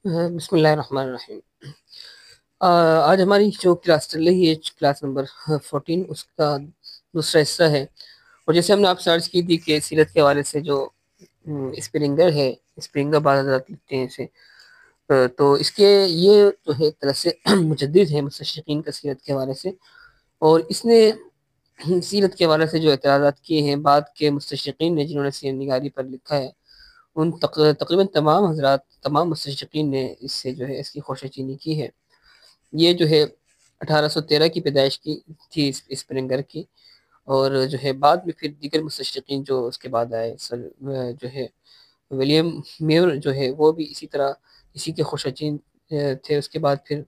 بسم اللہ الرحمن الرحیم۔ آج ہماری جو کلاس چل رہی ہے کلاس نمبر 14 اس کا دوسرا حصہ ہے، اور جیسے ہم نے آپ سے عرض کی تھی کہ سیرت کے حوالے سے جو اسپرنگر ہے، اسپرنگر بعض حضرات لکھتے ہیں اسے، تو اس کے یہ جو ہے ایک طرح سے مجدد ہے مستشرقین کا سیرت کے حوالے سے، اور اس نے سیرت کے حوالے سے جو اعتراضات کیے ہیں بعد کے مستشرقین نے جنہوں نے سیرت نگاری پر لکھا ہے، ان تقریباً تمام حضرات، تمام مستشرقین نے اس سے جو ہے اس کی خوشہ چینی کی ہے۔ یہ جو ہے 1813 کی پیدائش کی تھی اسپرنگر کی، اور جو ہے بعد میں پھر دیگر مستشرقین جو اس کے بعد آئے، جو ہے ولیم میور جو ہے وہ بھی اسی طرح اسی کے خوشہ چین تھے۔ اس کے بعد پھر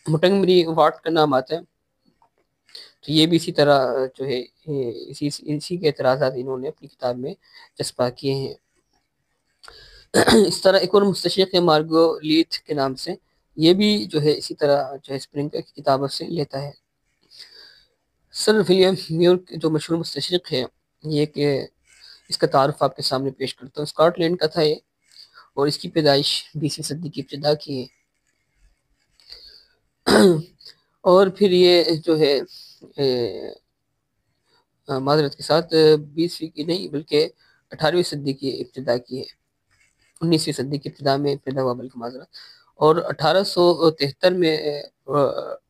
مٹنگمری واٹ کا نام آتا ہے، تو یہ بھی اسی طرح جو ہے اسی کے اعتراضات انہوں نے اپنی کتاب میں چسپاں کیے ہیں۔ اس طرح ایک اور مستشرق ہے مارگو لیتھ کے نام سے، یہ بھی جو ہے اسی طرح جو ہے اسپرنگر کی کتابوں سے لیتا ہے۔ سر ولیم میور جو مشہور مستشرق ہے، یہ کہ اس کا تعارف آپ کے سامنے پیش کرتا ہوں۔ اسکاٹ لینڈ کا تھا یہ، اور اس کی پیدائش 20ویں صدی کی ابتدا کی ہے، اور پھر یہ جو ہے معذرت کے ساتھ 20ویں کی نہیں بلکہ 18ویں صدی کی ابتدا کی ہے، 19ویں صدی کی ابتدا میں پیدا ہوا بلکہ معذرت، اور 1873 میں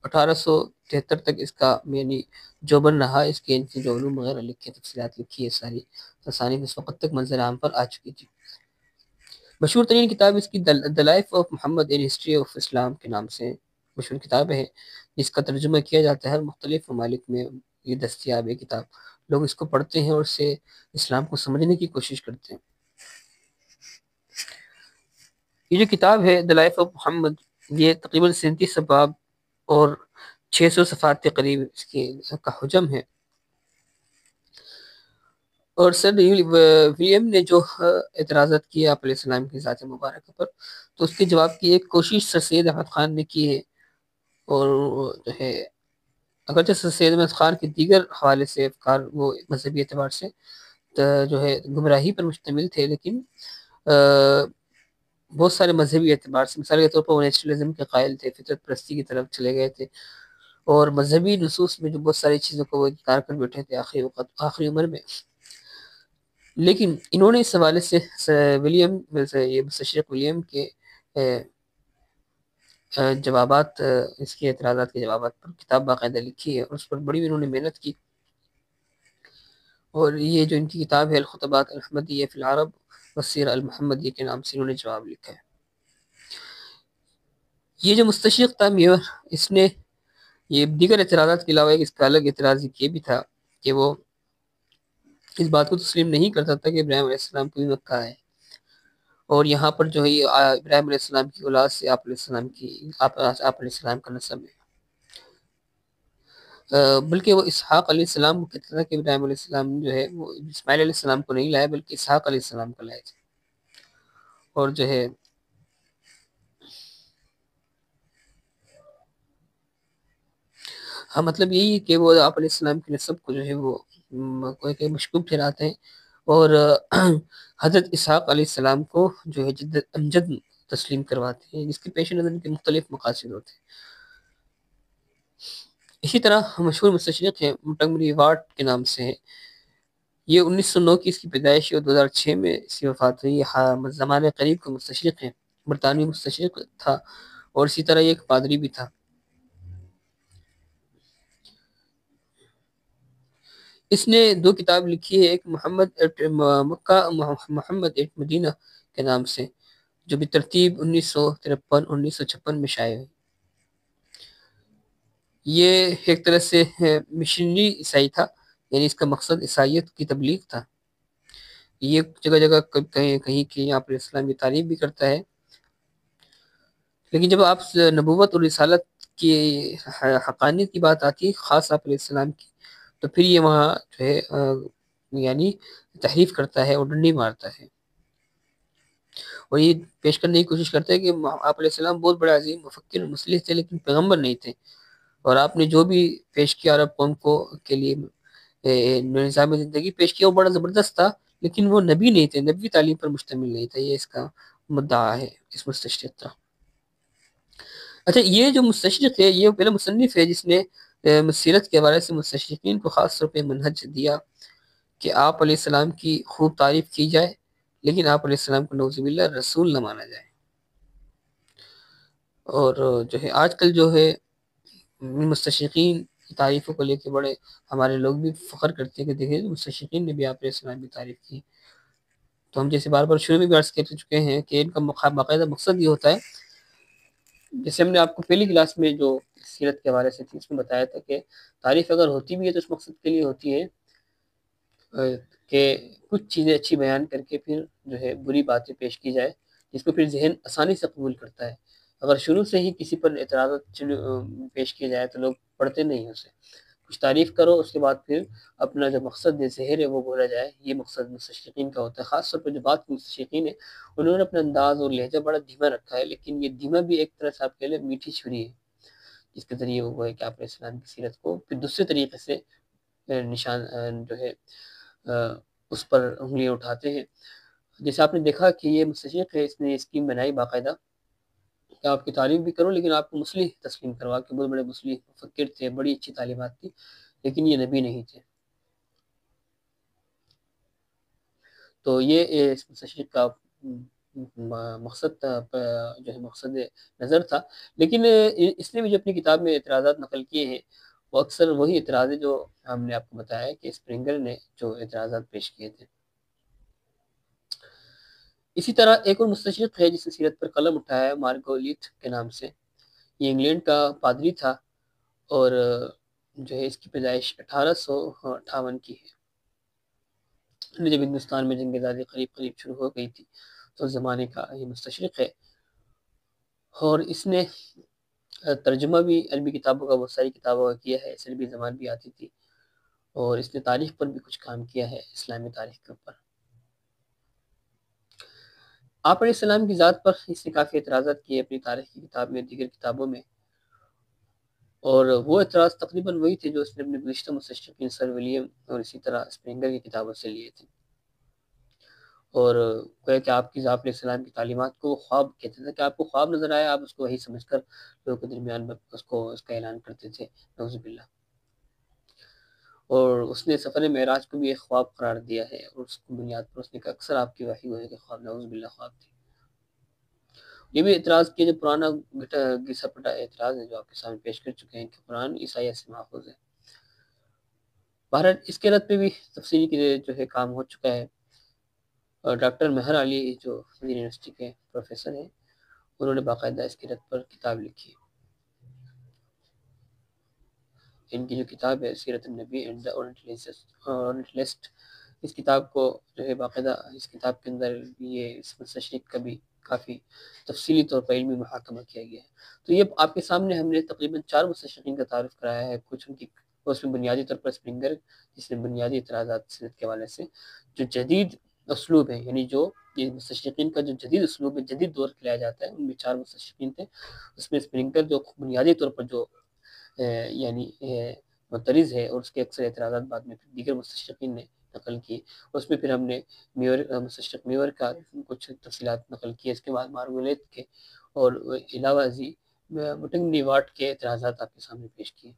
1873 تک اس کا یعنی جوبن رہا، اس کے جو علوم وغیرہ لکھے، تفصیلات لکھی ہے ساری تصانیف اس وقت تک منظر عام پر آ چکی تھی۔ مشہور ترین کتاب اس کی the life of Muhammad in history of Islam کے نام سے مشہور کتاب ہے، جس کا ترجمہ کیا جاتا ہے ہر مختلف ممالک میں، یہ دستیاب ہے کتاب، لوگ اس کو پڑھتے ہیں اور اس سے اسلام کو سمجھنے کی کوشش کرتے ہیں۔ یہ جو کتاب ہے دی لائف آف محمد، یہ تقریباً 37 ابواب اور 600 صفحات کے قریب اس کی کا حجم ہے، اور سر ویم نے جو اعتراضات کیے آپ علیہ السلام کی ذات مبارکہ پر، تو اس کے جواب کی ایک کوشش سر سید احمد خان نے کی ہے، اور جو ہے اگرچہ سر سید احمد خان کے دیگر حوالے سے افکار وہ مذہبی اعتبار سے جو ہے گمراہی پر مشتمل تھے، لیکن بہت سارے مذہبی اعتبار سے، مثال کے طور پر وہ نیچرلزم کے قائل تھے، فطرت پرستی کی طرف چلے گئے تھے، اور مذہبی نصوص میں جو بہت ساری چیزوں کو وہ انکار کر بیٹھے تھے آخری عمر میں۔ لیکن انہوں نے اس حوالے سے ولیم یہ مستشرق ولیم کے جوابات، اس کے اعتراضات کے جوابات پر کتاب باقاعدہ لکھی ہے، اور اس پر بڑی انہوں نے محنت کی، اور یہ جو ان کی کتاب ہے الخطبات الاحمدیہ فی العرب والسیرہ المحمدیہ کے نام سے انہوں نے جواب لکھا ہے۔ یہ جو مستشرق تھا میور، اس نے یہ دیگر اعتراضات کے علاوہ اس کا الگ اعتراض یہ بھی تھا کہ وہ اس بات کو تسلیم نہیں کرتا تھا کہ ابراہیم علیہ السلام کو بھی مکہ ہے، اور یہاں پر جو ہے ابراہیم علیہ السلام کی اولاد سے آپ علیہ السلام کا نسب ہے، بلکہ وہ اسحاق علیہ السلام کو کہتا تھا کہ ابراہیم علیہ السلام جو ہے وہ اسماعیل علیہ السلام کو نہیں لائے بلکہ اسحاق علیہ السلام کو لائے تھے، اور جو ہے ہاں مطلب یہی ہے کہ وہ آپ علیہ السلام کی نسب کو جو ہے وہ کوئی کہ مشکوک ٹھہراتے ہیں، اور حضرت اسحاق علیہ السلام کو جو ہے جد امجد تسلیم کرواتے ہیں، جس کے پیش نظر کے مختلف مقاصد ہوتے ہیں۔ اسی طرح مشہور مستشرق ہیں مٹنگمری واٹ کے نام سے ہے، یہ 1909 کی اس کی پیدائش اور 2006 میں اس کی وفات ہوئی، زمانے قریب کا مستشرق ہے، برطانوی مستشرق تھا، اور اسی طرح یہ ایک پادری بھی تھا۔ اس نے 2 کتاب لکھی ہے، ایک محمد at Mecca, Muhammad at Medina کے نام سے، جو بھی ترتیب 1953 1956 میں شائع ہوئی۔ یہ ایک طرح سے مشنری عیسائی تھا، یعنی اس کا مقصد عیسائیت کی تبلیغ تھا۔ یہ جگہ جگہ کہیں کہ یہاں پر اسلام کی تعریف بھی کرتا ہے، لیکن جب آپ نبوت اور رسالت کی حقانیت کی بات آتی ہے، خاص آپ علیہ السلام کی، تو پھر یہ وہاں جو ہے یعنی تحریف کرتا ہے اور ڈنڈی مارتا ہے، اور یہ پیش کرنے کی کوشش کرتا ہے کہ آپ علیہ السلام بہت بڑے عظیم مفکر مصلح تھے، لیکن پیغمبر نہیں تھے، اور آپ نے جو بھی پیش کیا عرب قوم کو کے لیے نظام زندگی پیش کیا وہ بڑا زبردست تھا، لیکن وہ نبی نہیں تھے، نبی تعلیم پر مشتمل نہیں تھا، یہ اس کا مدعا ہے اس مستشرق کا۔ اچھا، یہ جو مستشرق ہے یہ پہلا مصنف ہے جس نے سیرت کے حوالے سے مستشرقین کو خاص طور پہ منہج دیا کہ آپ علیہ السلام کی خوب تعریف کی جائے، لیکن آپ علیہ السلام کو نعوذ باللہ رسول نہ مانا جائے۔ اور جو ہے آج کل جو ہے مستشرقین کی تعریفوں کو لے کے بڑے ہمارے لوگ بھی فخر کرتے ہیں کہ دیکھیں مستشرقین نے بھی آپ علیہ السلام کی تعریف کی۔ تو ہم جیسے بار بار شروع میں بھی عرض کر چکے ہیں کہ ان کا باقاعدہ مقصد یہ ہوتا ہے، جیسے ہم نے آپ کو پہلی کلاس میں جو سیرت کے حوالے سے تھی اس میں بتایا تھا کہ تعریف اگر ہوتی بھی ہے تو اس مقصد کے لیے ہوتی ہے کہ کچھ چیزیں اچھی بیان کر کے پھر جو ہے بری باتیں پیش کی جائے جس کو پھر ذہن آسانی سے قبول کرتا ہے۔ اگر شروع سے ہی کسی پر اعتراضات پیش کیے جائے تو لوگ پڑھتے نہیں اسے۔ کچھ تعریف کرو، اس کے بعد پھر اپنا جو مقصد ظاہر ہے وہ بولا جائے، یہ مقصد مستشرقین کا ہوتا ہے۔ خاص طور پہ جو بات مستشرقین ہے انہوں نے اپنا انداز اور لہجہ بڑا دھیما رکھا ہے، لیکن یہ دھیما بھی ایک طرح سے آپ کہہ لیں میٹھی چھری ہے، جس کے ذریعے وہ ہے کہ آپ علیہ السلام کی سیرت کو پھر دوسرے طریقے سے نشان جو ہے اس پر انگلیاں اٹھاتے ہیں۔ جیسے آپ نے دیکھا کہ یہ مستشرق ہے، اس نے اسکیم بنائی باقاعدہ کہ آپ کی تعریف بھی کرو لیکن آپ کو مصلح تسلیم کروا کے، بہت بڑے مصلح مفکر تھے، بڑی اچھی تعلیمات تھی، لیکن یہ نبی نہیں تھے۔ تو یہ اس مستشرق کا مقصد جو ہے مقصد نظر تھا، لیکن اس نے بھی جو اپنی کتاب میں اعتراضات نقل کیے ہیں وہ اکثر وہی اعتراض ہے جو ہم نے آپ کو بتایا کہ اسپرنگر نے جو اعتراضات پیش کیے تھے۔ اسی طرح ایک اور مستشرق ہے جس نے سیرت پر قلم اٹھایا ہے، مارگولیتھ کے نام سے۔ یہ انگلینڈ کا پادری تھا اور جو ہے اس کی پیدائش 1858 کی ہے۔ جب ہندوستان میں جنگ آزادی قریب قریب شروع ہو گئی تھی تو اس زمانے کا یہ مستشرق ہے، اور اس نے ترجمہ بھی عربی کتابوں کا بہت ساری کتابوں کا کیا ہے، اس عربی زبان بھی آتی تھی، اور اس نے تاریخ پر بھی کچھ کام کیا ہے، اسلامی تاریخ کے اوپر۔ آپ علیہ السلام کی ذات پر اس نے کافی اعتراضات کیے اپنی تاریخ کی کتاب میں، دیگر کتابوں میں، اور وہ اعتراض تقریباً وہی تھے جو اس نے اپنے گزشتہ مستشرقین سر ولیم اور اسی طرح اسپرنگر کی کتابوں سے لیے تھے۔ اور گویا کہ آپ علیہ السلام کی تعلیمات کو خواب کہتے تھے کہ آپ کو خواب نظر آیا، آپ اس کو وہی سمجھ کر لوگوں کے درمیان میں اس کا اعلان کرتے تھے، نعوذ باللہ۔ اور اس نے سفر معراج کو بھی ایک خواب قرار دیا ہے، اور اس کی بنیاد پر اس نے کہا اکثر آپ کی وحی ہوئے کہ خواب، نعوذ باللہ، خواب تھی۔ یہ بھی اعتراض کیا جو پرانا گھسا پٹا اعتراض ہے جو آپ کے سامنے پیش کر چکے ہیں کہ قرآن عیسائی سے ماخوذ ہے۔ بہرحال اس کے رد پہ بھی تفصیلی جو ہے کام ہو چکا ہے، اور ڈاکٹر مہر علی جو مدینہ یونیورسٹی کے پروفیسر ہیں انہوں نے باقاعدہ اس کی رد پر کتاب لکھی ہے۔ ان کی جو کتاب ہے سیرت النبی اینڈ دی اورینٹلسٹ، اس کتاب کو جو ہے باقاعدہ اس کتاب کے اندر یہ اس مستشرق کا بھی کافی تفصیلی طور پر علمی محاکمہ کیا گیا ہے۔ تو یہ آپ کے سامنے ہم نے تقریباً 4 مستشرقین کا تعارف کرایا ہے، کچھ ان کی اس میں بنیادی طور پر اسپرنگر جس نے بنیادی اعتراضات سیرت کے حوالے سے جو جدید اسلوب ہے، یعنی جو یہ مستشرقین کا جو جدید اسلوب ہے، جدید دور کھلایا جاتا ہے، ان میں 4 مستشرقین تھے۔ اس میں اسپرنگر جو بنیادی طور پر جو یعنی مترز ہے، اور اس کے اکثر اعتراضات بعد میں دیگر مستشرقین نے نقل کی، اس میں پھر ہم نے مستشرق میور کا کچھ تفصیلات نقل کی، اس کے بعد مارگولیت کے اور علاوہ ازیں مٹنگنی واٹ کے اعتراضات آپ کے سامنے پیش کیے۔